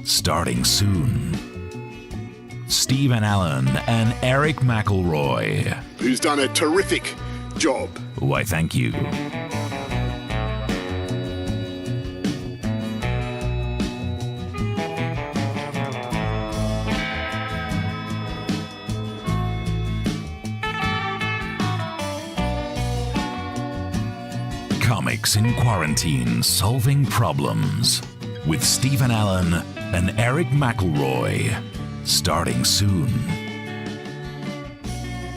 starting soon. Stephen Allen and Erich McElroy. Who's done a terrific job. Why, thank you. Comics in Quarantine Solving Problems with Stephen Allen and Erich McElroy, starting soon.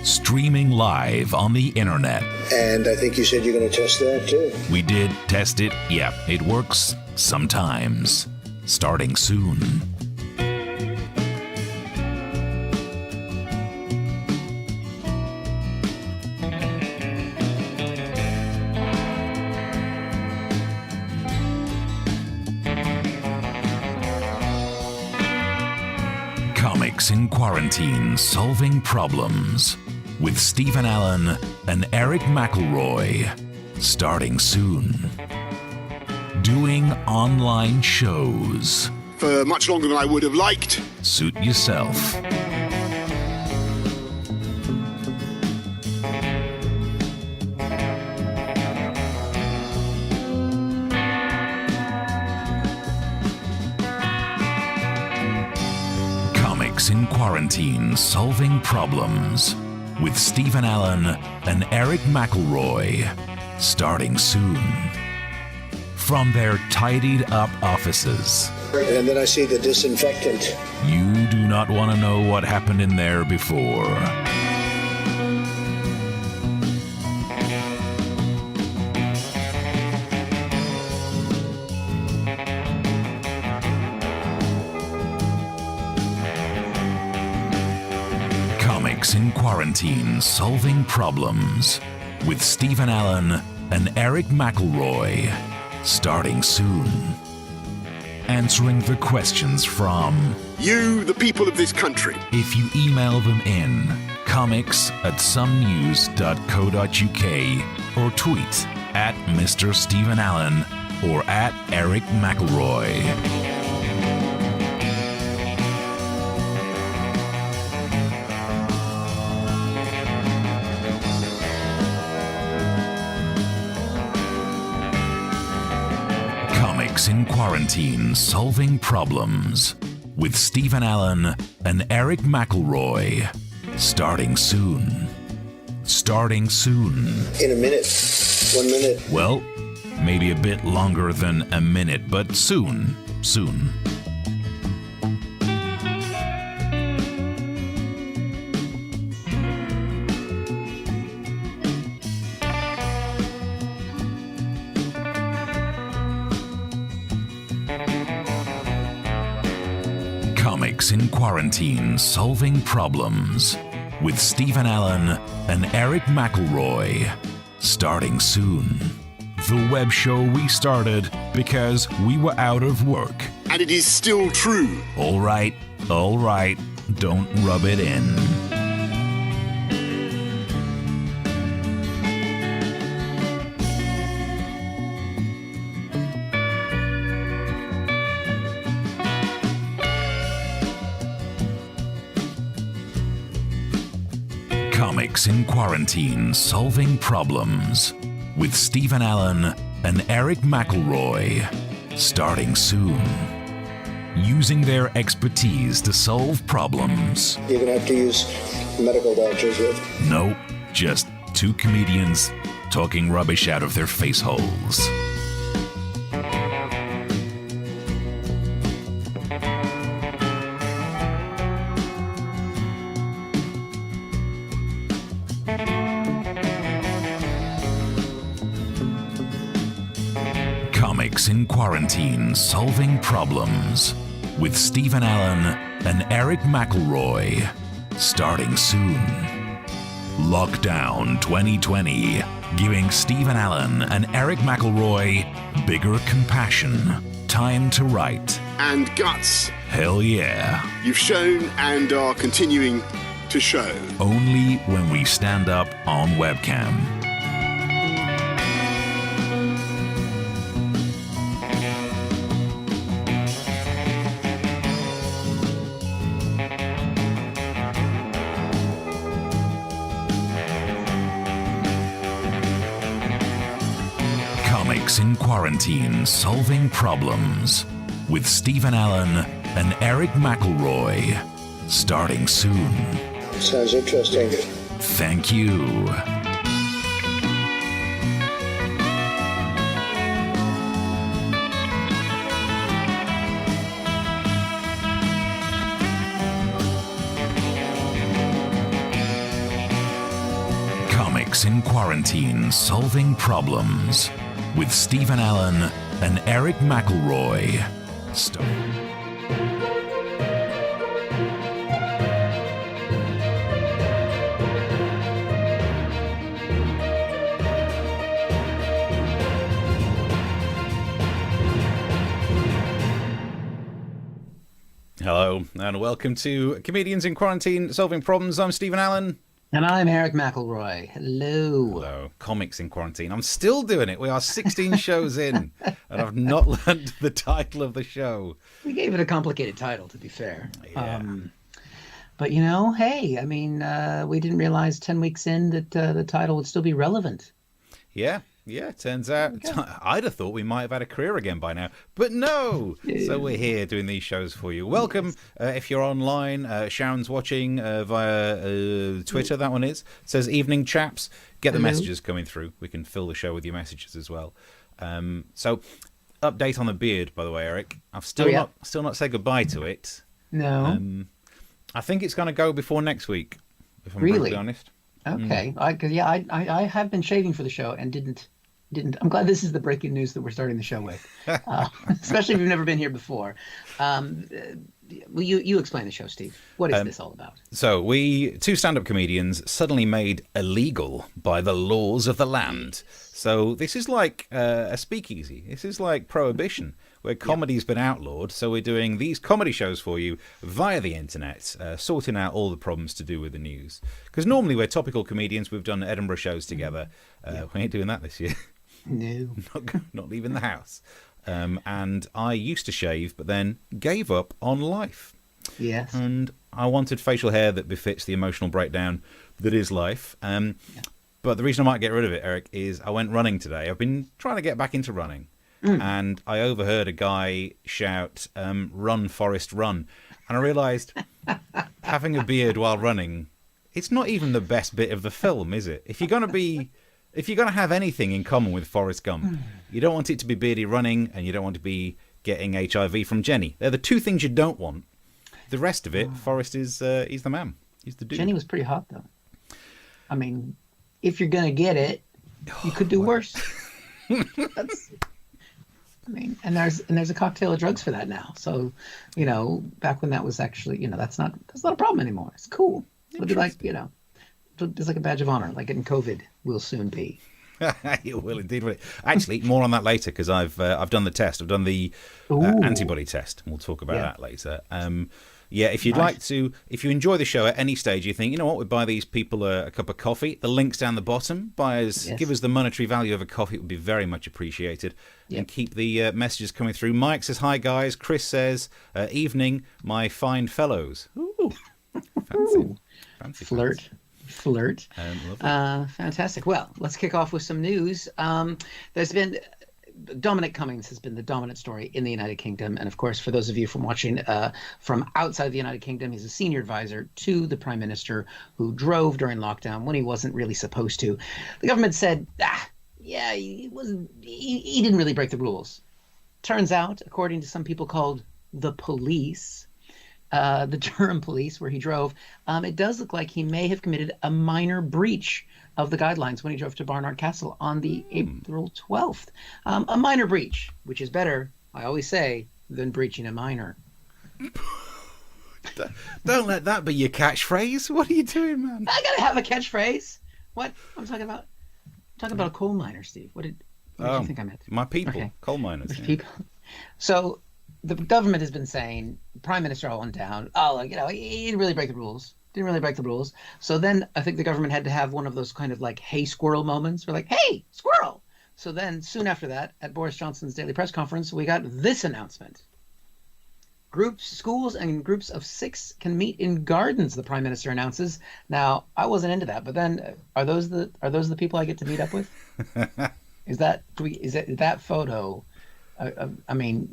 Streaming live on the internet. And I think you said you're going to test that too. We did test it. Yeah, it works sometimes. Starting soon. Comics in Quarantine Solving Problems with Stephen Allen and Erich McElroy, starting soon. Doing online shows. For much longer than I would have liked. Suit yourself. In Quarantine Solving Problems with Stephen Allen and Erich McElroy, starting soon. From their tidied up offices. And then I see the disinfectant. You do not want to know what happened in there before. In Quarantine Solving Problems with Stephen Allen and Erich McElroy, starting soon. Answering the questions from you, the people of this country. If you email them in comics@somenews.co.uk or tweet at Mr. Stephen Allen or at Erich McElroy. In Quarantine Solving Problems with Stephen Allen and Erich McElroy, starting soon. Starting soon. In a minute. 1 minute. Well, maybe a bit longer than a minute, but soon. Soon. Comics in Quarantine Solving Problems with Stephen Allen and Erich McElroy, starting soon. The web show we started because we were out of work. And it is still true. All right, don't rub it in. Comics in Quarantine Solving Problems with Stephen Allen and Erich McElroy, starting soon. Using their expertise to solve problems. You're going to have to use medical doctors with. Nope, just two comedians talking rubbish out of their face holes. Comics in Quarantine Solving Problems with Stephen Allen and Erich McElroy, starting soon. Lockdown 2020, giving Stephen Allen and Erich McElroy bigger compassion, time to write. And guts. Hell yeah. You've shown and are continuing to show. Only when we stand up on webcam. Comics in Quarantine Solving Problems with Stephen Allen and Erich McElroy. Starting soon. Sounds interesting. Thank you. Comics in Quarantine Solving Problems with Stephen Allen and Erich McElroy. Hello, and welcome to Comedians in Quarantine Solving Problems. I'm Stephen Allen. And I'm Erich McElroy. Hello. Hello. Comics in Quarantine. I'm still doing it. We are 16 shows in, and I've not learned the title of the show. We gave it a complicated title, to be fair. Yeah. But, you know, hey, I mean, we didn't realize 10 weeks in that the title would still be relevant. Yeah, turns out I'd have thought we might have had a career again by now, but no. So we're here doing these shows for you. Welcome. If you're online, Sharon's watching via Twitter, that one is. It says, evening chaps. Get the messages coming through. We can fill the show with your messages as well. So update on the beard, by the way, Eric. I've still not said goodbye to it. No. I think it's going to go before next week, if I'm Really? brutally honest. Okay. I have been shaving for the show and didn't. I'm glad this is the breaking news that we're starting the show with, especially if you've never been here before. Well, you explain the show, Steve. What is this all about? So two stand-up comedians suddenly made illegal by the laws of the land. So this is like a speakeasy. This is like prohibition, where comedy's been outlawed. So we're doing these comedy shows for you via the internet, sorting out all the problems to do with the news. Because normally we're topical comedians. We've done Edinburgh shows together. We ain't doing that this year. No. Not leaving the house. And I used to shave, but then gave up on life. Yes. And I wanted facial hair that befits the emotional breakdown that is life. But the reason I might get rid of it, Eric, is I went running today. I've been trying to get back into running. And I overheard a guy shout, "Run, Forrest, run." And I realised having a beard while running, it's not even the best bit of the film, is it? If you're going to have anything in common with Forrest Gump, you don't want it to be beardy running, and you don't want to be getting HIV from Jenny. They're the two things you don't want. The rest of it, Forrest is he's the man. He's the dude. Jenny was pretty hot, though. I mean, if you're going to get it, you could do worse. And there's a cocktail of drugs for that now. So, you know, back when that was actually, you know, that's not a problem anymore. It's cool. It'll be like, you know, it's like a badge of honor, like getting COVID will soon be. It will indeed. Actually, more on that later, because I've done the test. I've done the antibody test. We'll talk about that later. If you'd like to, if you enjoy the show at any stage, you think, you know what, we'd buy these people a cup of coffee. The link's down the bottom. Give us the monetary value of a coffee. It would be very much appreciated. And keep the messages coming through. Mike says, "Hi, guys." Chris says, "Evening, my fine fellows." Ooh, fancy. Flirt. Fantastic. Well, let's kick off with some news. There's been Dominic Cummings has been the dominant story in the United Kingdom. And of course, for those of you from watching from outside the United Kingdom, he's a senior advisor to the Prime Minister who drove during lockdown when he wasn't really supposed to. The government said, he didn't really break the rules. Turns out, according to some people called the police, the Durham police, where he drove, it does look like he may have committed a minor breach of the guidelines when he drove to Barnard Castle on the April 12th. A minor breach, which is better, I always say, than breaching a minor. Don't let that be your catchphrase. What are you doing, man? I gotta have a catchphrase. What? I'm talking about a coal miner, Steve. What did you think I meant? My people, coal miners. People. So the government has been saying, Prime Minister all went down. Oh, you know, he didn't really break the rules. So then I think the government had to have one of those kind of like, hey, squirrel moments. We're like, hey, squirrel. So then soon after that, at Boris Johnson's daily press conference, we got this announcement. Schools and groups of 6 can meet in gardens, the Prime Minister announces. Now, I wasn't into that, but then are those the people I get to meet up with? Is that photo? I mean,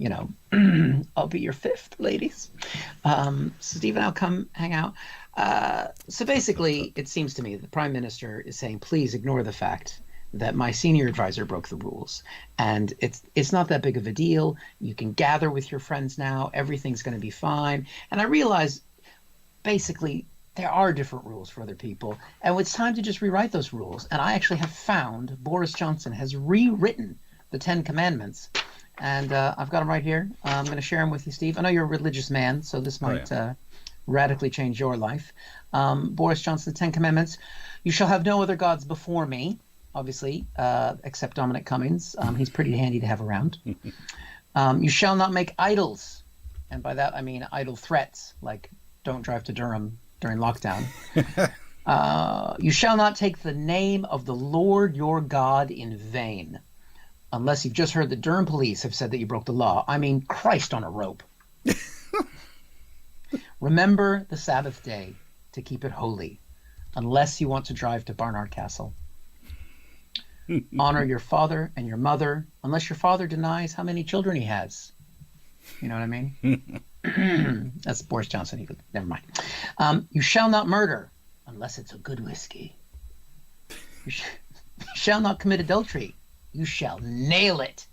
I'll be your fifth, ladies. Steve and I'll come hang out. So basically, it seems to me that the Prime Minister is saying, please ignore the fact that my senior advisor broke the rules, and it's not that big of a deal. You can gather with your friends now. Everything's going to be fine. And I realize, basically, there are different rules for other people, and it's time to just rewrite those rules. And I actually have found Boris Johnson has rewritten the Ten Commandments, and I've got them right here. I'm going to share them with you, Steve. I know you're a religious man, so this might radically change your life. Boris Johnson, the Ten Commandments: you shall have no other gods before me. Obviously, except Dominic Cummings. He's pretty handy to have around. You shall not make idols. And by that, I mean idle threats, like don't drive to Durham during lockdown. You shall not take the name of the Lord your God in vain. Unless you've just heard the Durham police have said that you broke the law. I mean, Christ on a rope. Remember the Sabbath day to keep it holy, unless you want to drive to Barnard Castle. Honor your father and your mother, unless your father denies how many children he has. You know what I mean? That's Boris Johnson. Never mind. You shall not murder, unless it's a good whiskey. You shall not commit adultery. You shall nail it.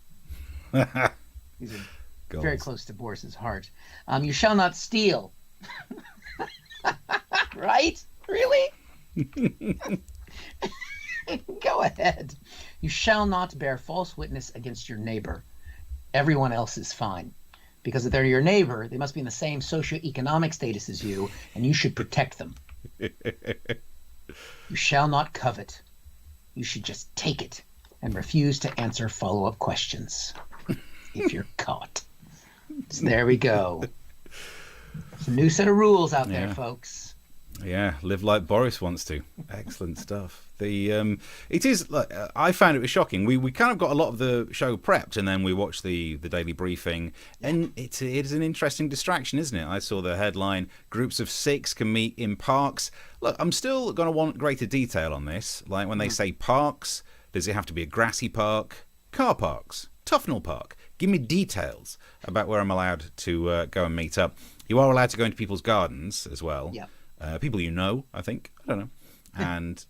These are very close to Boris's heart. You shall not steal. Right? Really? Go ahead. You shall not bear false witness against your neighbor. Everyone else is fine. Because if they're your neighbor, they must be in the same socioeconomic status as you, and you should protect them. You shall not covet. You should just take it and refuse to answer follow-up questions if you're caught. So there we go. It's a new set of rules out there, folks. Yeah, live like Boris wants to. Excellent stuff. It is. I found it was shocking. We kind of got a lot of the show prepped, and then we watched the daily briefing, and it is an interesting distraction, isn't it? I saw the headline: groups of 6 can meet in parks. Look, I'm still going to want greater detail on this. Like when they say parks, does it have to be a grassy park? Car parks, Tufnell Park. Give me details about where I'm allowed to go and meet up. You are allowed to go into people's gardens as well. Yeah. People I think. I don't know. And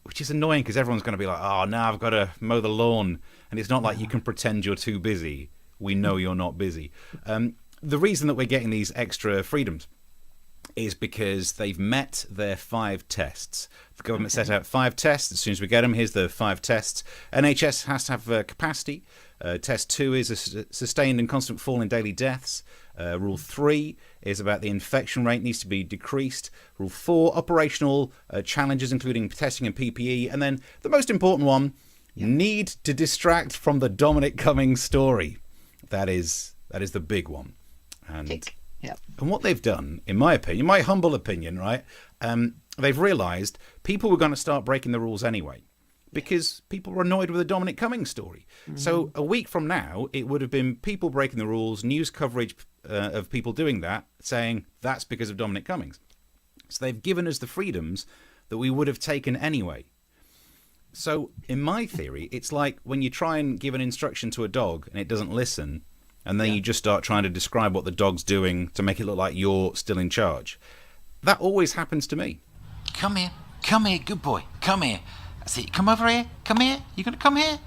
which is annoying because everyone's going to be like, oh, now I've got to mow the lawn. And it's not like you can pretend you're too busy. We know you're not busy. The reason that we're getting these extra freedoms is because they've met their 5 tests. The government set out 5 tests. As soon as we get them, here's the 5 tests. NHS has to have capacity. Test 2 is a sustained and constant fall in daily deaths. Rule 3 is about the infection rate needs to be decreased. Rule 4, operational challenges including testing and PPE. And then the most important one, need to distract from the Dominic Cummings story. That is the big one. And what they've done, in my opinion, my humble opinion, right, they've realised people were going to start breaking the rules anyway. Because people were annoyed with the Dominic Cummings story. Mm-hmm. So a week from now, it would have been people breaking the rules, news coverage of people doing that, saying that's because of Dominic Cummings. So they've given us the freedoms that we would have taken anyway. So in my theory, it's like when you try and give an instruction to a dog and it doesn't listen, and then you just start trying to describe what the dog's doing to make it look like you're still in charge. That always happens to me. Come here, good boy, come here. That's it. Come over here. Come here. You're going to come here?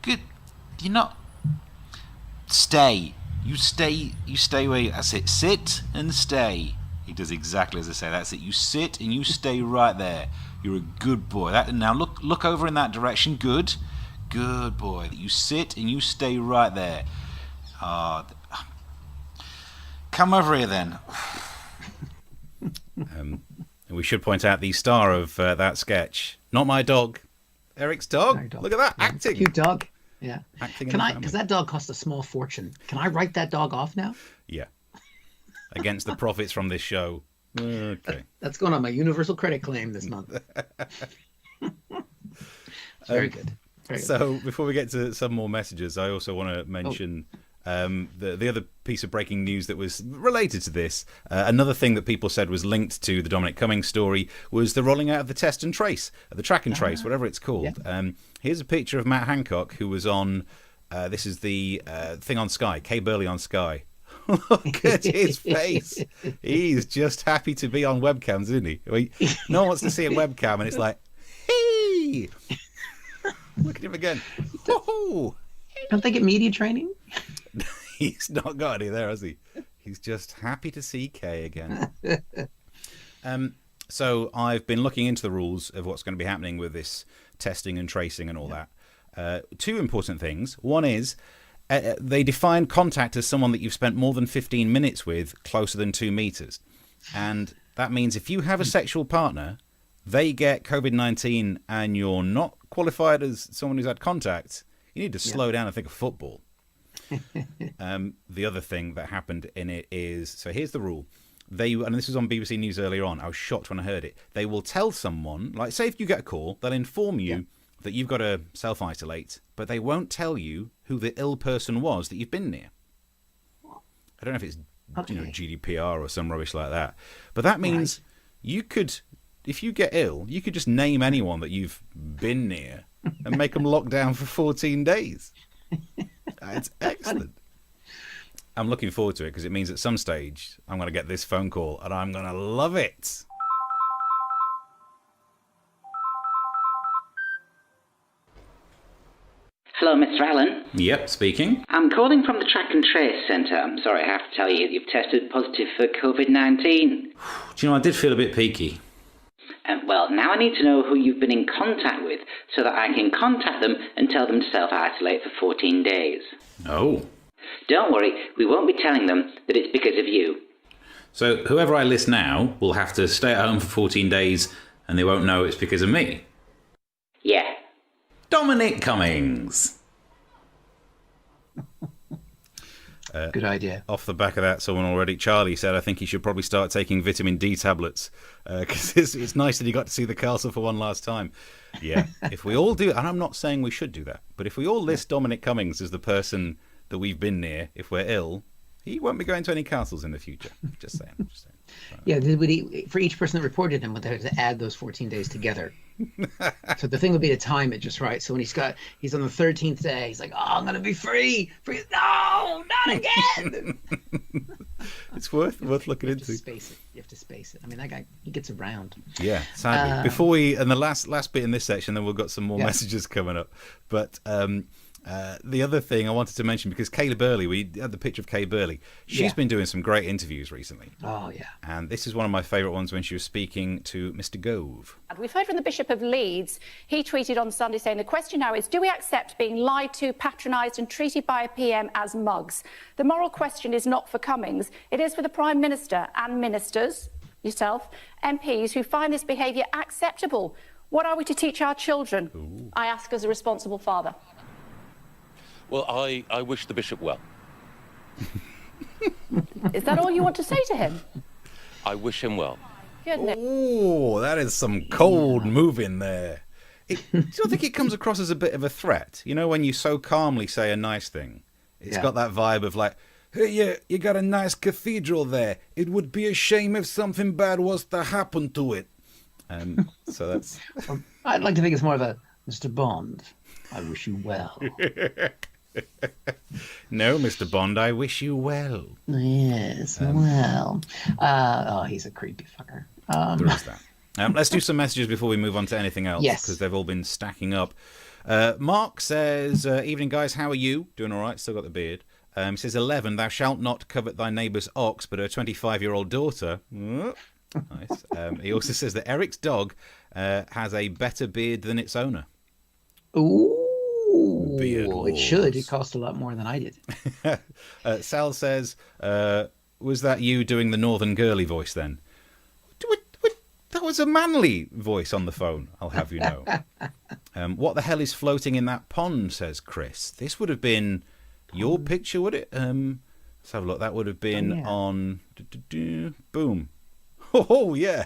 Good. You're not... Stay. You stay where you... That's it. Sit and stay. He does exactly as I say. That's it. You sit and you stay right there. You're a good boy. Now look over in that direction. Good. Good boy. You sit and you stay right there. Come over here then. We should point out the star of that sketch. Not my dog. Eric's dog. Look at that, acting. Cute dog. Yeah. Acting. Can I? Because that dog cost a small fortune. Can I write that dog off now? Yeah. Against the profits from this show. Okay. That's going on my universal credit claim this month. Very good. Very good. So before we get to some more messages, I also want to mention The other piece of breaking news that was related to this, another thing that people said was linked to the Dominic Cummings story, was the rolling out of the test and trace, the track and trace, whatever it's called. Yeah. Here's a picture of Matt Hancock, who was on, this is the thing on Sky, Kay Burley on Sky. Look at his face. He's just happy to be on webcams, isn't he? No one wants to see a webcam, and it's like, hey! Look at him again. Oh! Don't they get media training? He's not got any there, has he? He's just happy to see Kay again. So I've been looking into the rules of what's going to be happening with this testing and tracing and all that. Two important things. One is they define contact as someone that you've spent more than 15 minutes with closer than 2 meters. And that means if you have a sexual partner, they get COVID-19 and you're not qualified as someone who's had contact, you need to slow down and think of football. The other thing that happened in it is, so here's the rule. And this was on BBC News earlier on. I was shocked when I heard it. They will tell someone, like say if you get a call, they'll inform you that you've got to self-isolate, but they won't tell you who the ill person was that you've been near. I don't know if it's GDPR or some rubbish like that. But that means you could, if you get ill, you could just name anyone that you've been near and make them lock down for 14 days. It's excellent. I'm looking forward to it because it means at some stage I'm going to get this phone call and I'm going to love it. Hello, Mr. Allen. Yep, speaking. I'm calling from the Track and Trace Centre. I'm sorry, I have to tell you, you've tested positive for COVID-19. Do you know, I did feel a bit peaky. Well, now I need to know who you've been in contact with so that I can contact them and tell them to self-isolate for 14 days. Oh. Don't worry, we won't be telling them that it's because of you. So whoever I list now will have to stay at home for 14 days and they won't know it's because of me? Yeah. Dominic Cummings. Good idea. Off the back of that, someone already, Charlie, said I think he should probably start taking vitamin D tablets because it's nice that he got to see the castle for one last time. Yeah, if we all do, and I'm not saying we should do that, but if we all list Dominic Cummings as the person that we've been near, if we're ill, he won't be going to any castles in the future. Just saying. Yeah, for each person that reported him, would have to add those 14 days together. So the thing would be to time it just right. So when he's on the 13th day, he's like, "Oh, I'm gonna be free. No, not again." It's worth looking into. You have to space it. I mean, that guy, he gets around. Yeah, sadly. Before we, and the last bit in this section, then we've got some more messages coming up. But the other thing I wanted to mention, because Kayla Burley, we had the picture of Kay Burley. She's been doing some great interviews recently. Oh, yeah. And this is one of my favourite ones when she was speaking to Mr. Gove. We've heard from the Bishop of Leeds. He tweeted on Sunday saying, the question now is, do we accept being lied to, patronised and treated by a PM as mugs? The moral question is not for Cummings. It is for the Prime Minister and ministers, yourself, MPs, who find this behaviour acceptable. What are we to teach our children? Ooh. I ask as a responsible father. Well, I wish the Bishop well. Is that all you want to say to him? I wish him well. Goodness. Oh, that is some cold moving there. Do you think it comes across as a bit of a threat? You know, when you so calmly say a nice thing, it's got that vibe of like, hey, you got a nice cathedral there. It would be a shame if something bad was to happen to it. So that's... I'd like to think it's more of a, Mr. Bond, I wish you well. No, Mr. Bond, I wish you well. Yes, well. He's a creepy fucker. There is that. Let's do some messages before we move on to anything else. Yes. Because they've all been stacking up. Mark says, evening, guys. How are you? Doing all right. Still got the beard. He says, 11, thou shalt not covet thy neighbour's ox, but her 25-year-old daughter. Nice. He also says that Eric's dog has a better beard than its owner. Ooh. Beard it should. It cost a lot more than I did. Sal says, was that you doing the Northern Girly voice then? That was a manly voice on the phone, I'll have you know. What the hell is floating in that pond, says Chris. This would have been your picture, would it? Let's have a look. That would have been on... Boom. Oh, yeah.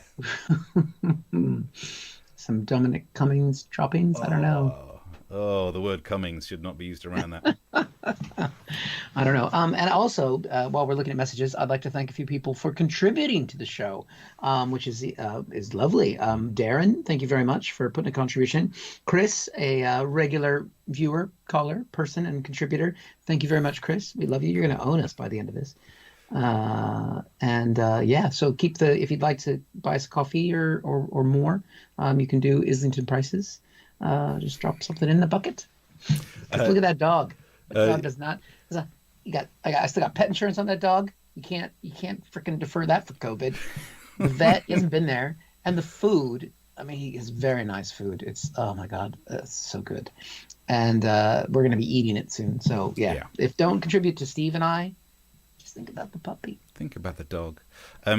Some Dominic Cummings droppings? I don't know. Oh, the word Cummings should not be used around that. I don't know. And also, while we're looking at messages, I'd like to thank a few people for contributing to the show, which is lovely. Darren, thank you very much for putting a contribution. Chris, a regular viewer, caller, person, and contributor. Thank you very much, Chris. We love you. You're going to own us by the end of this. So if you'd like to buy us a coffee or more, you can do Islington prices. Just drop something in the bucket. Look at that dog. That dog does not. I still got pet insurance on that dog. You can't freaking defer that for COVID. The vet, he hasn't been there, and the food. I mean, he has very nice food. It's, oh my God, it's so good. And we're gonna be eating it soon. So yeah. If don't contribute to Steve and I, just think about the puppy. Think about the dog.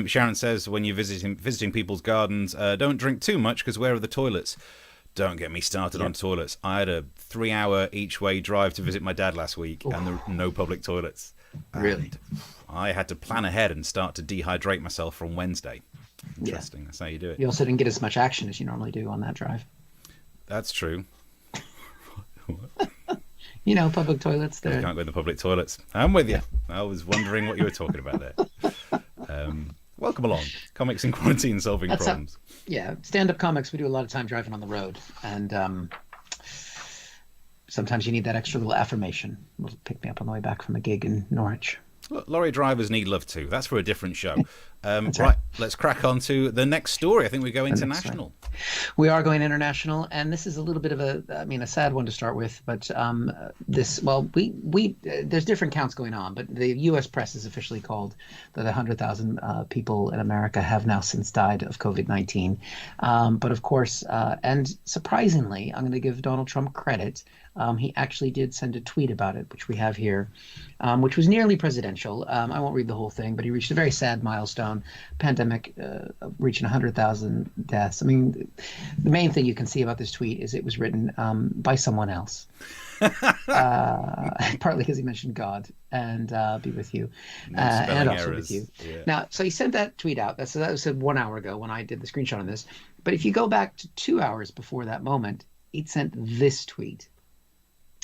Sharon says when you're visiting people's gardens, don't drink too much because where are the toilets? Don't get me started on toilets. I had a 3-hour each way drive to visit my dad last week, and there were no public toilets. Really? I had to plan ahead and start to dehydrate myself from Wednesday. Interesting. That's how you do it. You also didn't get as much action as you normally do on that drive. That's true. Public toilets. You can't go in the public toilets. I'm with you. I was wondering what you were talking about there. Welcome along. Comics in Quarantine, solving problems. Stand-up comics, we do a lot of time driving on the road. And sometimes you need that extra little affirmation. It'll pick me up on the way back from a gig in Norwich. Look, lorry drivers need love too. That's for a different show. Right, let's crack on to the next story. I think we go international. We are going international, and this is a little bit of a sad one to start with. But there's different counts going on. But the U.S. press is officially called that 100,000 people in America have now since died of COVID-19. But of course, and surprisingly, I'm going to give Donald Trump credit. He actually did send a tweet about it, which we have here, which was nearly presidential. I won't read the whole thing, but he reached a very sad milestone, pandemic reaching 100,000 deaths. I mean, the main thing you can see about this tweet is it was written by someone else, partly because he mentioned God and be with you, and also with you. Yeah. Now, so he sent that tweet out. That was 1 hour ago when I did the screenshot on this. But if you go back to 2 hours before that moment, he'd sent this tweet,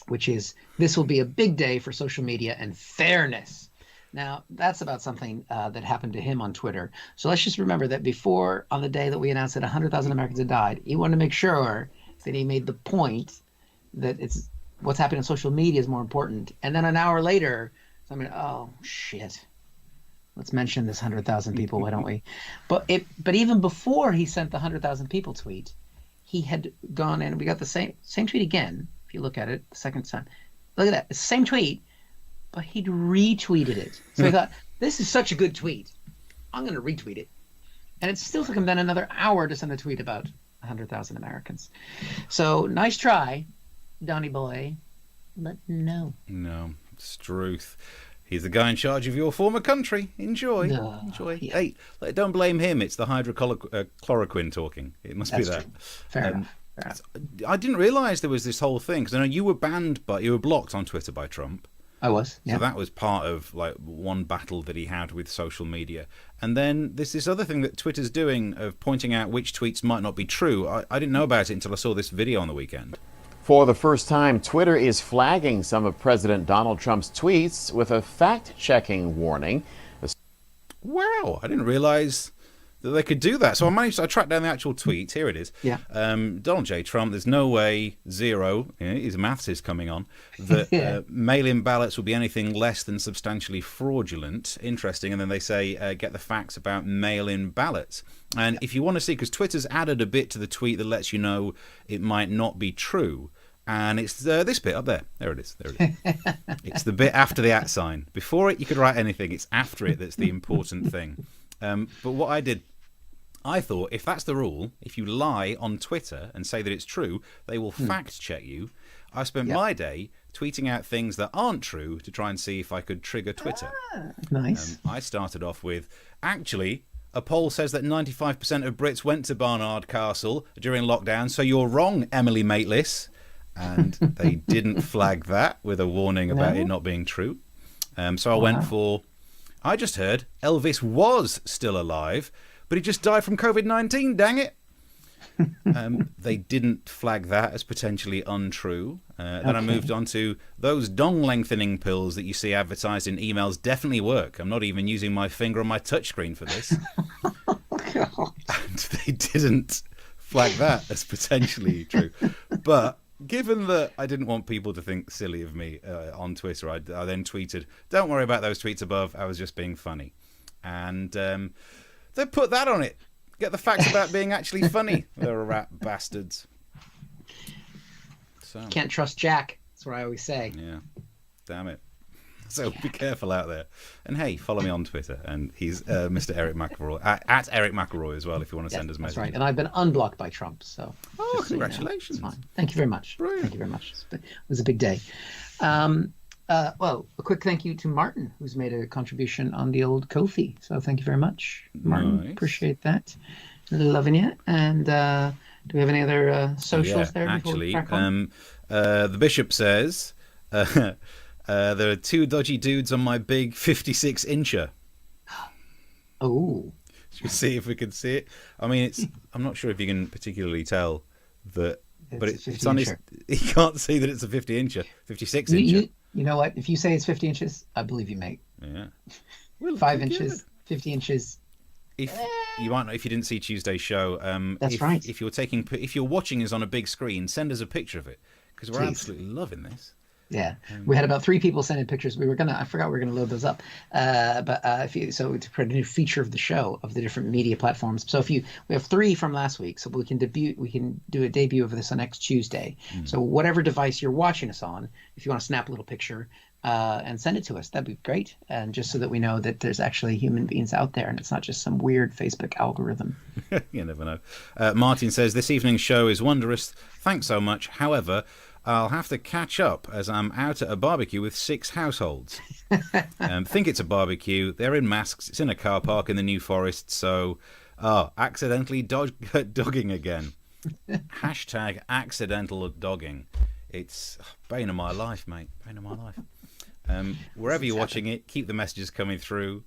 which is, "This will be a big day for social media and fairness." Now, that's about something that happened to him on Twitter. So let's just remember that before, on the day that we announced that 100,000 Americans had died, he wanted to make sure that he made the point that it's what's happening on social media is more important. And then an hour later, oh, shit. Let's mention this 100,000 people, why don't we? But even before he sent the 100,000 people tweet, he had gone in, and we got the same tweet again. You look at it the second time, look at that, it's the same tweet, but he'd retweeted it. So he thought, this is such a good tweet, I'm going to retweet it. And it still took him then another hour to send a tweet about 100,000 Americans. So nice try, Donny boy, but no, it's truth. He's the guy in charge of your former country. Enjoy. Yeah. Hey, don't blame him. It's the hydrochloroquine talking. It must be that. True. Fair enough. I didn't realise there was this whole thing, because I know you were you were blocked on Twitter by Trump. I was, yeah. So that was part of one battle that he had with social media. And then there's this other thing that Twitter's doing of pointing out which tweets might not be true. I didn't know about it until I saw this video on the weekend. For the first time, Twitter is flagging some of President Donald Trump's tweets with a fact-checking warning. Wow, I didn't realise that they could do that. So I tracked down the actual tweet. Here it is. Yeah. Donald J. Trump, there's no way, zero, his maths is coming on, that mail-in ballots will be anything less than substantially fraudulent. Interesting. And then they say, get the facts about mail-in ballots. And if you want to see, because Twitter's added a bit to the tweet that lets you know it might not be true. And it's this bit up there. There it is. It's the bit after the @ sign. Before it, you could write anything. It's after it that's the important thing. But what I thought, if that's the rule, if you lie on Twitter and say that it's true, they will fact check you. I spent my day tweeting out things that aren't true to try and see if I could trigger Twitter. Nice. I started off with, actually, a poll says that 95% of Brits went to Barnard Castle during lockdown, so you're wrong, Emily Maitlis. And they didn't flag that with a warning about it not being true. So I went for, I just heard Elvis was still alive, but he just died from COVID-19, dang it. They didn't flag that as potentially untrue. Then I moved on to those dong lengthening pills that you see advertised in emails definitely work. I'm not even using my finger on my touchscreen for this. And they didn't flag that as potentially true. But given that I didn't want people to think silly of me on Twitter, I then tweeted, "Don't worry about those tweets above. I was just being funny." And they put that on it. Get the facts about being actually funny. They're rat bastards. So Can't trust Jack. That's what I always say. yeah, damn it. So be careful out there. And hey, follow me on Twitter. And he's Mr. Eric McElroy at Erich McElroy as well. If you want to send us messages. That's right. And I've been unblocked by Trump. So congratulations! So fine. Thank you very much. Brilliant. Thank you very much. It was a big day. Well, a quick thank you to Martin, who's made a contribution on the old Ko-fi. So thank you very much, Martin. Nice. Appreciate that. Loving you. And do we have any other socials there? Actually, before we crack on? the bishop says there are two dodgy dudes on my big 56-incher. Oh. Should we see if we can see it? I mean, I'm not sure if you can particularly tell that, but it's on his. You can't see that it's a 50-incher, 56-incher. You know what? If you say it's 50 inches, I believe you, mate. Yeah. 5 inches, 50 inches. If you might not, if you didn't see Tuesday's show, That's right. If you're watching us on a big screen, send us a picture of it because we're absolutely loving this. Yeah, we had about 3 people sending pictures. I forgot we were gonna load those up. To create a new feature of the show of the different media platforms. So we have 3 from last week, so we can do a debut of this on next Tuesday. So whatever device you're watching us on, if you want to snap a little picture and send it to us, that'd be great. And just so that we know that there's actually human beings out there and it's not just some weird Facebook algorithm. You never know. Martin says this evening's show is wondrous. Thanks so much. However, I'll have to catch up as I'm out at a barbecue with 6 households. Think it's a barbecue. They're in masks. It's in a car park in the New Forest. So, accidentally dogging again. Hashtag accidental dogging. It's bane of my life, mate. Bane of my life. Wherever you're watching it, keep the messages coming through.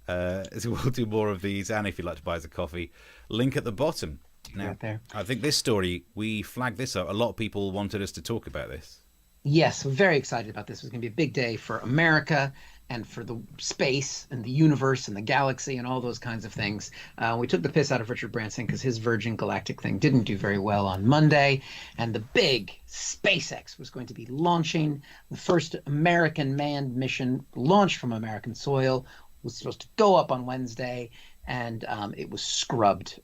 We'll do more of these. And if you'd like to buy us a coffee, link at the bottom. Now, Right there. I think this story, we flagged this up. A lot of people wanted us to talk about this. Yes, we're very excited about this. It's going to be a big day for America and for the space and the universe and the galaxy and all those kinds of things. We took the piss out of Richard Branson because his Virgin Galactic thing didn't do very well on Monday. And the big SpaceX was going to be launching the first American manned mission launched from American soil. Was supposed to go up on Wednesday. And it was scrubbed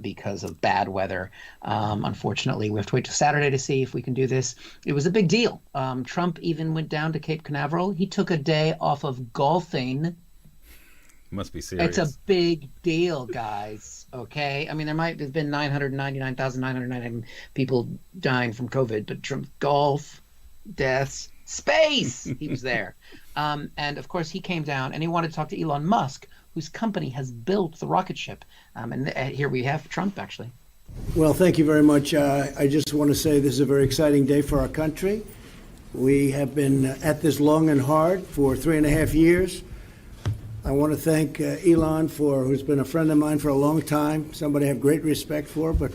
because of bad weather. Unfortunately, we have to wait till Saturday to see if we can do this. It was a big deal. Trump even went down to Cape Canaveral. He took a day off of golfing. Must be serious. It's a big deal, guys. Okay? I mean, there might have been 999,999 people dying from COVID, but Trump, golf, deaths, space, he was there. And, of course, he came down and he wanted to talk to Elon Musk, whose company has built the rocket ship. And here we have Trump, actually. Well, thank you very much. I just want to say this is a very exciting day for our country. We have been at this long and hard for 3.5 years. I want to thank Elon, who's been a friend of mine for a long time, somebody I have great respect for, but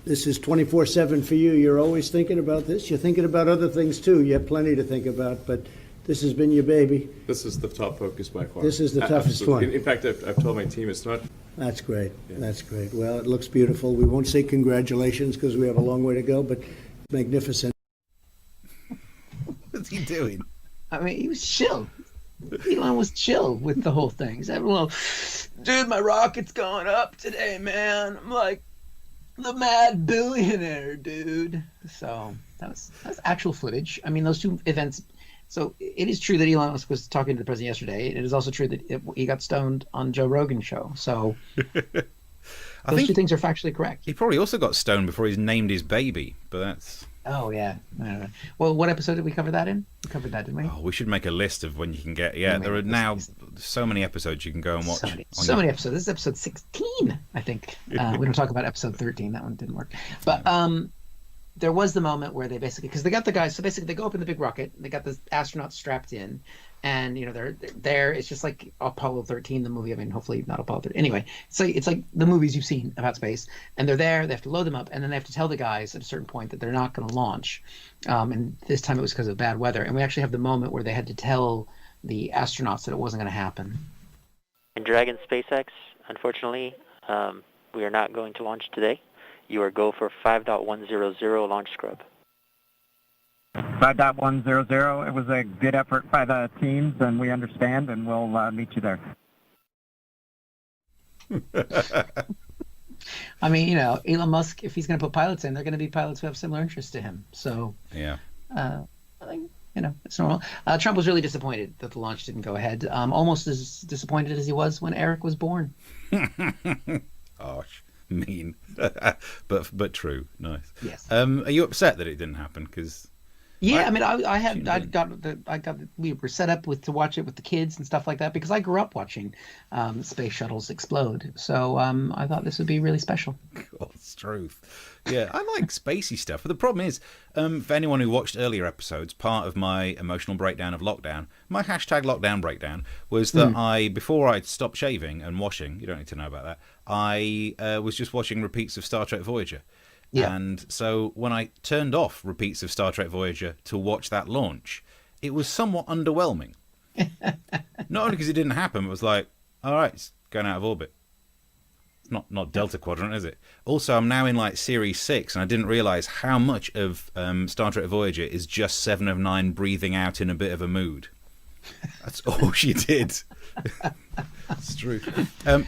this is 24/7 for you. You're always thinking about this. You're thinking about other things, too. You have plenty to think about, but this has been your baby. This is the top focus by far. This is the toughest one. In fact, I've told my team it's not. That's great. Yeah. That's great. Well, it looks beautiful. We won't say congratulations because we have a long way to go, but magnificent. What's he doing? I mean, he was chill. Elon was chill with the whole thing. He's having a little, dude, my rocket's going up today, man. I'm like the mad billionaire, dude. So that's actual footage. I mean, those 2 events. So it is true that Elon Musk was talking to the president yesterday. It is also true that he got stoned on Joe Rogan's show. So I think 2 things are factually correct. He probably also got stoned before he's named his baby, but that's... Oh, yeah. Well, what episode did we cover that in? We covered that, didn't we? Oh, we should make a list of when you can get... Yeah, there are now so many episodes you can go and watch. So many episodes. This is episode 16, I think. We don't talk about episode 13. That one didn't work. But there was the moment where they basically... Because they got the guys... So basically, they go up in the big rocket. They got the astronauts strapped in. and they're there. It's just like Apollo 13, the movie. I mean, hopefully not Apollo 13. Anyway, it's like the movies you've seen about space, and they're there. They have to load them up, and then they have to tell the guys at a certain point that they're not going to launch. And this time it was because of bad weather, and we actually have the moment where they had to tell the astronauts that it wasn't going to happen. In Dragon SpaceX, unfortunately, we are not going to launch today. You are go for 5.100 launch scrub. 5.100. It was a good effort by the teams, and we understand, and we'll meet you there. I mean, Elon Musk, if he's going to put pilots in, they're going to be pilots who have similar interests to him. So, yeah, I think, it's normal. Trump was really disappointed that the launch didn't go ahead. Almost as disappointed as he was when Eric was born. Harsh, mean, but true. Nice. Yes. Are you upset that it didn't happen? Because yeah, I mean, we were set up to watch it with the kids and stuff like that because I grew up watching space shuttles explode. So I thought this would be really special. God's truth. Yeah, I like spacey stuff. But the problem is, for anyone who watched earlier episodes, part of my emotional breakdown of lockdown, my hashtag lockdown breakdown, was that before I stopped shaving and washing, you don't need to know about that, I was just watching repeats of Star Trek Voyager. Yeah. And so when I turned off repeats of Star Trek Voyager to watch that launch, it was somewhat underwhelming. Not only because it didn't happen, it was like, all right, it's going out of orbit. It's not Delta Quadrant, is it? Also, I'm now in like Series 6, and I didn't realise how much of Star Trek Voyager is just Seven of Nine breathing out in a bit of a mood. That's all she did. It's true.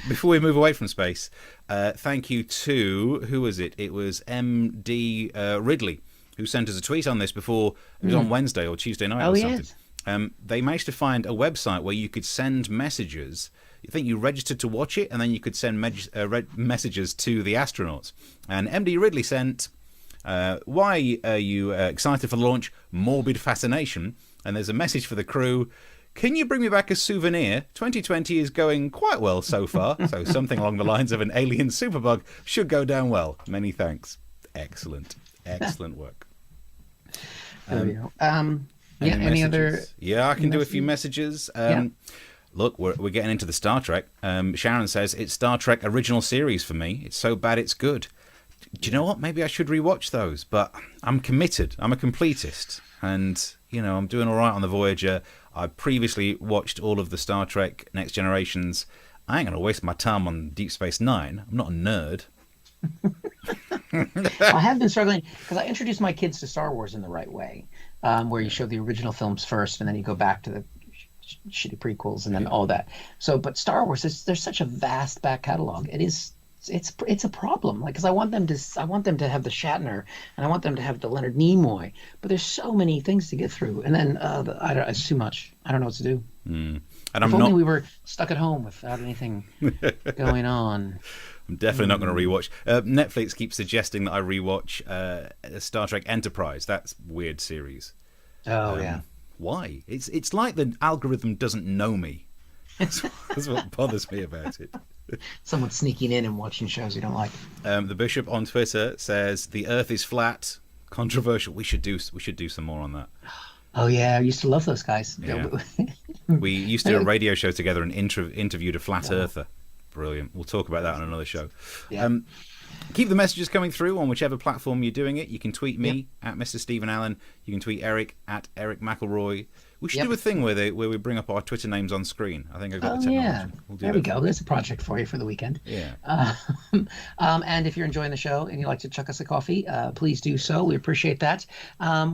Before we move away from space, thank you to, who was it? It was MD Ridley, who sent us a tweet on this before. It was on Wednesday or Tuesday night or something. Yes. They managed to find a website where you could send messages. I think you registered to watch it, and then you could send messages to the astronauts. And MD Ridley sent, why are you excited for the launch? Morbid fascination. And there's a message for the crew. Can you bring me back a souvenir? 2020 is going quite well so far. So something along the lines of an alien superbug should go down well. Many thanks. Excellent work. Any other? Yeah, I can do a few messages. Look, we're getting into the Star Trek. Sharon says, it's Star Trek original series for me. It's so bad it's good. Do you know what? Maybe I should rewatch those. But I'm committed. I'm a completist. And, I'm doing all right on the Voyager. I previously watched all of the Star Trek Next Generations. I ain't going to waste my time on Deep Space Nine. I'm not a nerd. I have been struggling because I introduced my kids to Star Wars in the right way, where you show the original films first and then you go back to the shitty prequels and then all that. So, but Star Wars, there's such a vast back catalog. It's a problem, like, because I want them to have the Shatner and I want them to have the Leonard Nimoy, but there's so many things to get through, and then it's too much. I don't know what to do. And if only we were stuck at home without anything going on. I'm definitely not going to rewatch. Netflix keeps suggesting that I rewatch Star Trek Enterprise. That's a weird series. Oh yeah. Why? It's like the algorithm doesn't know me. That's what bothers me about it. Someone sneaking in and watching shows you don't like. The Bishop on Twitter says the Earth is flat. Controversial. We should do some more on that. Oh yeah, I used to love those guys. Yeah. We used to do a radio show together and interviewed a flat earther. Brilliant. We'll talk about that on another show. Yeah. Keep the messages coming through on whichever platform you're doing it. You can tweet me at Mr. Stephen Allen. You can tweet Eric at Erich McElroy. We should do a thing where we bring up our Twitter names on screen. I think I've got the technology. Yeah. There we go. There's a project for you for the weekend. Yeah. And if you're enjoying the show and you'd like to chuck us a coffee, please do so. We appreciate that.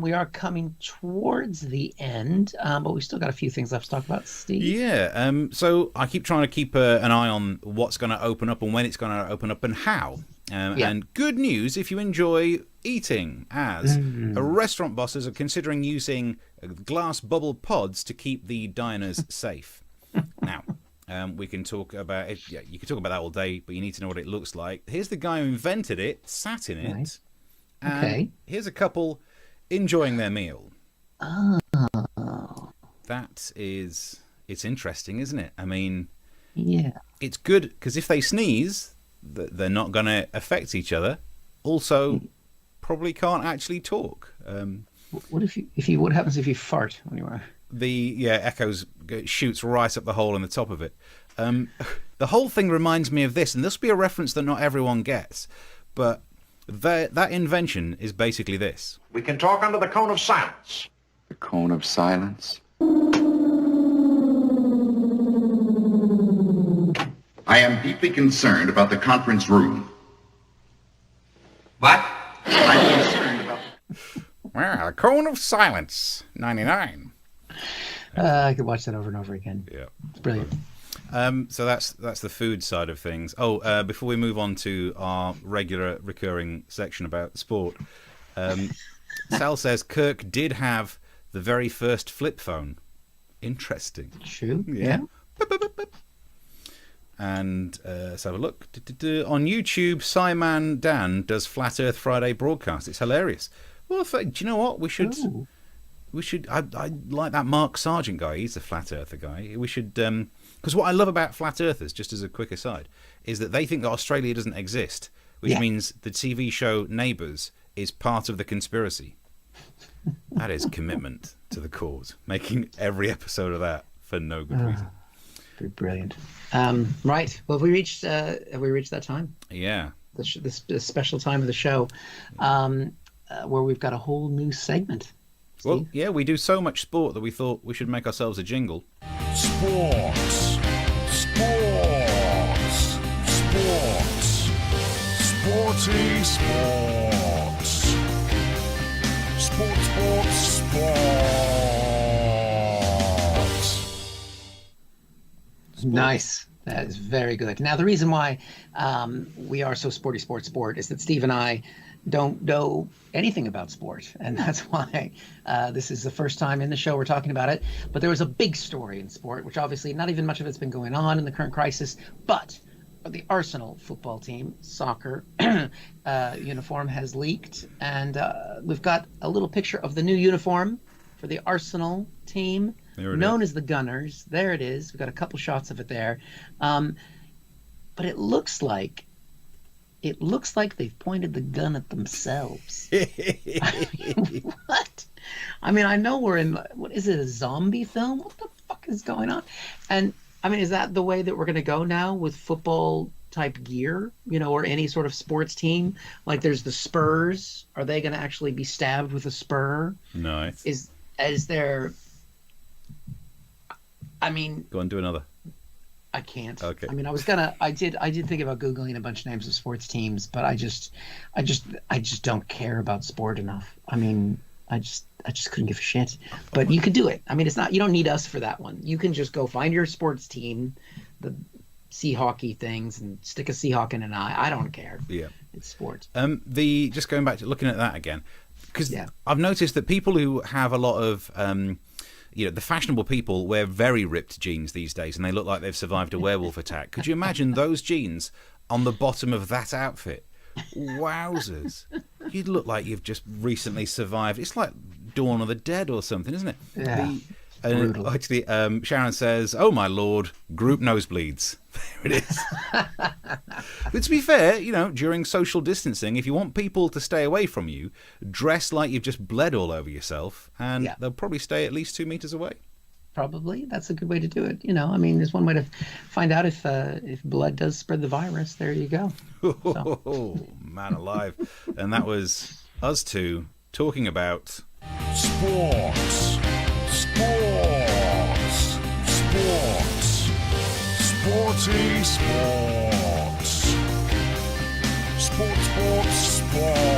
We are coming towards the end, but we still got a few things left to talk about, Steve. Yeah. So I keep trying to keep an eye on what's going to open up and when it's going to open up and how. And good news if you enjoy eating, as restaurant bosses are considering using glass bubble pods to keep the diners safe. Now, we can talk about it. Yeah, you can talk about that all day, but you need to know what it looks like. Here's the guy who invented it, sat in it. Right. And here's a couple enjoying their meal. Oh. It's interesting, isn't it? I mean, yeah, it's good because if they sneeze, they're not going to affect each other. Also, probably can't actually talk. What happens if you fart when you are? the echoes shoots right up the hole in the top of it. The whole thing reminds me of this, and this will be a reference that not everyone gets, but that invention is basically this. We can talk under the cone of silence. The cone of silence? I am deeply concerned about the conference room. What? I'm concerned about... Well, a cone of silence, 99. I could watch that over and over again. Yeah. It's brilliant. So that's the food side of things. Oh, before we move on to our regular recurring section about sport, Sal says Kirk did have the very first flip phone. Interesting. True. Yeah. And let's have a look. On YouTube, Simon Dan does Flat Earth Friday broadcast. It's hilarious. Well, do you know what? We should. I like that Mark Sargent guy. He's a flat earther guy. We should. Because what I love about flat earthers, just as a quick aside, is that they think that Australia doesn't exist, which means the TV show Neighbours is part of the conspiracy. That is commitment to the cause, making every episode of that for no good reason. Brilliant. Right. Well, have we reached that time? Yeah. This special time of the show, where we've got a whole new segment. Steve? Well, yeah, we do so much sport that we thought we should make ourselves a jingle. Sports. Sports. Sports. Sporty sports. Sports, sports, sports. Nice. That is very good. Now, the reason why we are so sporty sport is that Steve and I don't know anything about sport, and that's why this is the first time in the show we're talking about it. But there was a big story in sport, which obviously not even much of it's been going on in the current crisis, but the Arsenal football team soccer uniform has leaked, and we've got a little picture of the new uniform for the Arsenal team, known as the Gunners. There it is. We've got a couple shots of it there. But it looks like they've pointed the gun at themselves. What? I mean, I know we're in, what is it, a zombie film? What the fuck is going on? And I mean, is that the way that we're going to go now with football type gear, or any sort of sports team? Like there's the Spurs. Are they going to actually be stabbed with a spur? Nice. Is there, I mean. Go on, do another. I can't. Okay. I mean, I did think about Googling a bunch of names of sports teams, but I just don't care about sport enough. I mean, I just couldn't give a shit. But you could do it. I mean, you don't need us for that one. You can just go find your sports team, the sea hockey things, and stick a Seahawk in an eye. I don't care. Yeah. It's sports. Just going back to looking at that again, because I've noticed that people who have a lot of the fashionable people wear very ripped jeans these days, and they look like they've survived a werewolf attack. Could you imagine those jeans on the bottom of that outfit? Wowzers. You'd look like you've just recently survived. It's like Dawn of the Dead or something, isn't it? Yeah. Actually, Sharon says, "Oh my lord, group nosebleeds." There it is. But to be fair, during social distancing, if you want people to stay away from you, dress like you've just bled all over yourself, and they'll probably stay at least 2 meters away. Probably. That's a good way to do it. I mean, there's one way to find out if blood does spread the virus. There you go. Oh, man alive. And that was us two talking about sports. Sports. Sports. Sporty sports. Sports, sports, sports.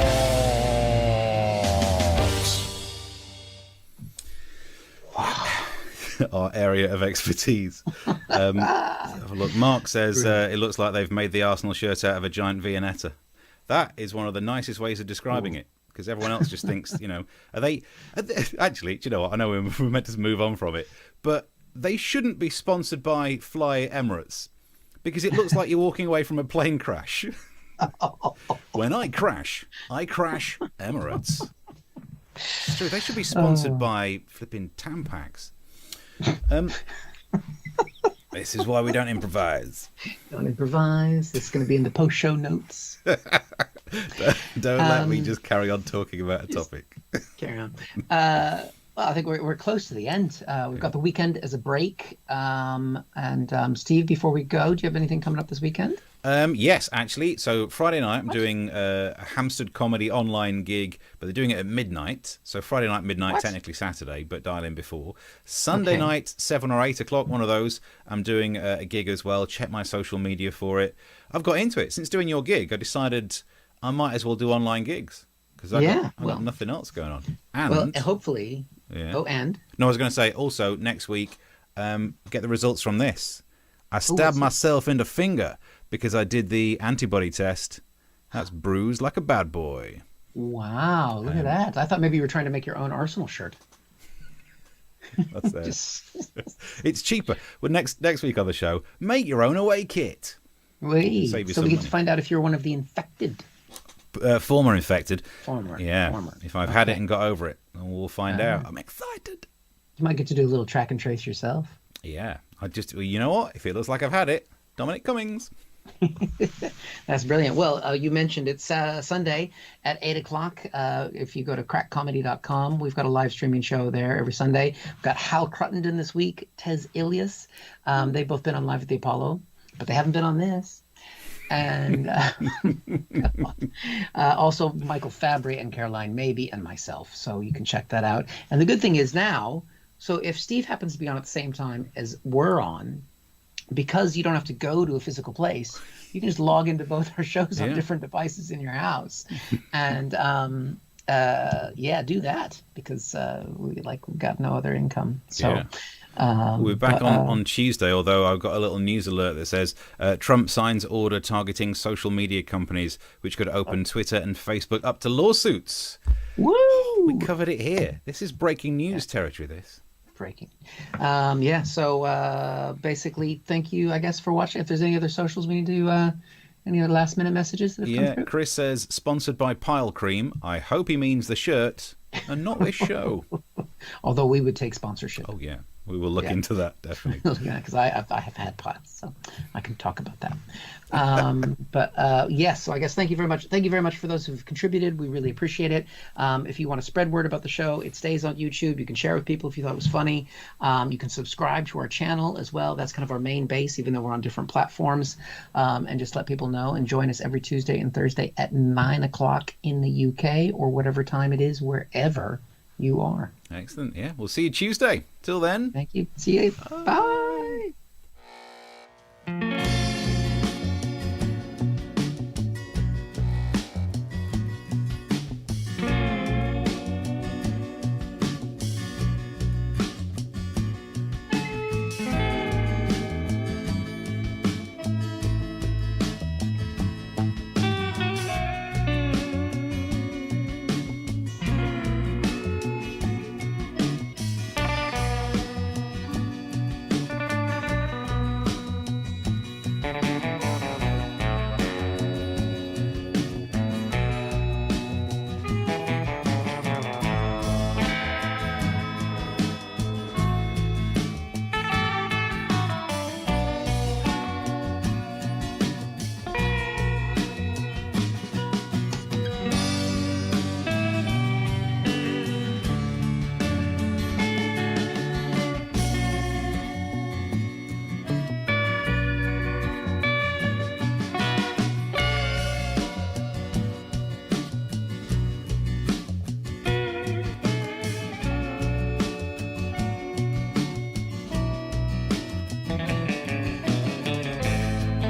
Our area of expertise. Have a look. Mark says it looks like they've made the Arsenal shirt out of a giant Viennetta. That is one of the nicest ways of describing it, because everyone else just thinks, are they... Actually, do you know what? I know we're meant to move on from it, but they shouldn't be sponsored by Fly Emirates, because it looks like you're walking away from a plane crash. When I crash Emirates. It's true, they should be sponsored by flipping Tampax. This is why we don't improvise. Don't improvise. It's going to be in the post-show notes. Don't let me just carry on talking about a topic. Carry on. Well, I think we're close to the end. We've got the weekend as a break. Steve, before we go, do you have anything coming up this weekend? Yes, actually. So Friday night, I'm doing a Hampstead Comedy online gig, but they're doing it at midnight. So Friday night, midnight, technically Saturday, but dial in before. Sunday night, 7 or 8 o'clock, one of those. I'm doing a gig as well. Check my social media for it. I've got into it. Since doing your gig, I decided I might as well do online gigs because I've got nothing else going on. And hopefully. Yeah. Oh, and? No, I was going to say also next week, get the results from this. I stabbed myself in the finger because I did the antibody test. That's bruised like a bad boy. Wow, look at that. I thought maybe you were trying to make your own Arsenal shirt. That's there. It's cheaper. Well, next week on the show, make your own away kit. Wait, so we get to find out if you're one of the infected. Former infected. Former. If I've had it and got over it, and we'll find out. I'm excited. You might get to do a little track and trace yourself. Yeah. You know what? If it looks like I've had it, Dominic Cummings. That's brilliant. Well, you mentioned it's Sunday at 8 o'clock. If you go to crackcomedy.com, we've got a live streaming show there every Sunday. We've got Hal Cruttenden this week, Tez Ilias. They've both been on Live at the Apollo, but they haven't been on this. And also Michael Fabry and Caroline Maybe and myself. So you can check that out. And the good thing is now, so if Steve happens to be on at the same time as we're on, because you don't have to go to a physical place, you can just log into both our shows on different devices in your house. And do that because we've got no other income. So we're back on Tuesday, although I've got a little news alert that says Trump signs order targeting social media companies, which could open Twitter and Facebook up to lawsuits. Woo! We covered it here. This is breaking news territory, this. Breaking. So basically, thank you, I guess, for watching. If there's any other socials we need to any other last minute messages that have come through? Chris says sponsored by Pile Cream. I hope he means the shirt and not this show. Although we would take sponsorship. Oh yeah, we will look into that definitely. Because I have had piles, so I can talk about that. Yes, so I guess thank you very much. Thank you very much for those who've contributed. We really appreciate it. If you want to spread word about the show, it stays on YouTube. You can share with people if you thought it was funny. You can subscribe to our channel as well. That's kind of our main base, even though we're on different platforms. And just let people know and join us every Tuesday and Thursday at 9 o'clock in the UK or whatever time it is, wherever you are. Excellent. Yeah, we'll see you Tuesday. Till then. Thank you. See you. Bye.